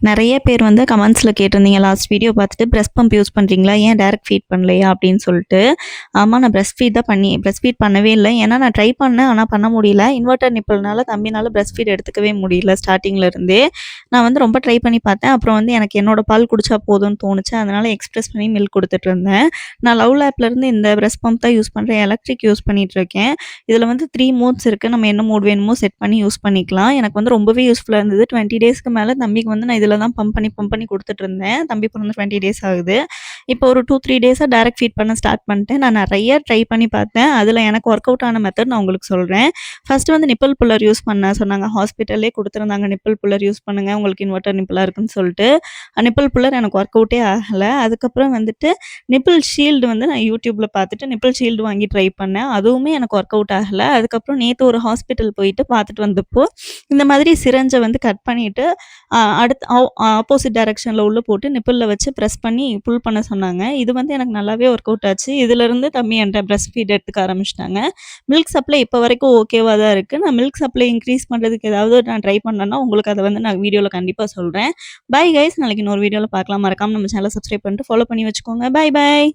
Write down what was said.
நெறைய பேர் வந்து கமெண்ட்ஸ்ல கேட்டிருந்தீங்க லாஸ்ட் வீடியோ பார்த்துட்டு, "பிரஸ்ட் பம்ப் யூஸ் பண்றீங்களா? ஏன் டைரக்ட் ஃபீட் பண்ணலையா?" அப்படின்னு சொல்லிட்டு. ஆமா, நான் பிரஸ்ட் ஃபீட் பண்ணவே இல்ல. ஏன்னா நான் ட்ரை பண்ணேன். ஆனா பண்ண முடியல. இன்வெர்ட்டர் நிப்பிள்னால தம்பினால பிரஸ்ட் ஃபீட் எடுத்துக்கவே முடியல ஸ்டார்ட்டிங்ல இருந்தே. நான் வந்து ரொம்ப ட்ரை பண்ணி பார்த்தேன். அப்புறம் வந்து எனக்கு என்னோட பால் குடிச்சா போதும்னு தோணுச்சு. அதனால எக்ஸ்பிரஸ் பண்ணி மில்க் குடுத்துட்டு இருந்தேன். நான் லவ் லேப்லேருந்து இந்த பிரஸ்ட் பம்ப் தான் யூஸ் பண்றேன். எலக்ட்ரிக் யூஸ் பண்ணிட்டுருக்கேன். இதில வந்து 3 மோட்ஸ் இருக்கு. நம்ம என்ன மோட் வேணுமோ செட் பண்ணி யூஸ் பண்ணிக்கலாம். எனக்கு வந்து ரொம்பவே யூஸ்ஃபுல்லா இருந்தது. 20 டேஸ்க்கு மேல தம்பிக்கு வந்து நான் இதில தான் பம்ப் பண்ணி குடுத்துட்டுருந்தேன். தம்பி பொறந்து 20 டேஸ் ஆகுது. இப்போ ஒரு 2, 3 டேஸா டைரக்ட் ஃபீட் பண்ண ஸ்டார்ட் பண்ணிட்டேன். நான் நெறைய ட்ரை பண்ணி பார்த்தேன். அதில எனக்கு ஒர்க் அவுட் ஆன மெத்தட் நான் உங்களுக்கு சொல்றேன். ஃபர்ஸ்ட்டு வந்து நிப்பிள் புல்லர் யூஸ் பண்ண சொன்னாங்க. ஹாஸ்பிட்டல்லே குடுத்துருந்தாங்க. நிப்பிள் புல்லர் யூஸ் பண்ணுங்க. உங்களுக்கு இன்வெர்ட்டர் நிப்பிளா இருக்குன்னு சொல்ட்டு. நிப்பிள் புல்லர் எனக்கு ஒர்க் அவுட்டே ஆகல. அதுக்கப்புறம் வந்துட்டு நிப்பிள் ஷீல்டு வந்து நான் YouTubeல பார்த்துட்டு நிப்பிள் ஷீல்டு வாங்கி ட்ரை பண்ணேன். அதுவுமே எனக்கு ஒர்க் அவுட் ஆகல. அதுக்கப்புறம் நேத்து ஒரு ஹாஸ்பிட்டல் போயிட்டு பார்த்துட்டு வந்தப்போ, இந்த மாதிரி சிரஞ்ச வந்து கட் பண்ணிட்டு, அடுத்து ஆப்போசிட் டைரக்ஷன்ல உள்ள போட்டு நிப்பிள்ல வச்சு பிரஸ் பண்ணி புல் பண்ண சொன்னாங்க. இது வந்து எனக்கு நல்லாவே ஒர்க் அவுட் ஆச்சு. இதிலருந்து தம்பி என்ட்ட பிரஸ்ட் ஃபீட் எடுத்துக்க ஆரம்பிச்சுட்டாங்க. மில்க் சப்ளை இப்போ வரைக்கும் ஓகேவா தான் இருக்கு. நான் மில்க் சப்ளை இன்க்ரீஸ் பண்றதுக்கு ஏதாவது நான் ட்ரை பண்ணேன்னா, உங்களுக்கு அத வந்து நான் வீடியோல கண்டிப்பா சொல்றேன். Bye guys. நாளைக்கு இன்னொரு வீடியோல பார்க்கலாம். மறக்காம நம்ம சேனல சப்ஸ்கிரைப் பண்ணிட்டு ஃபாலோ பண்ணி வச்சுக்கோங்க. பாய் பாய்.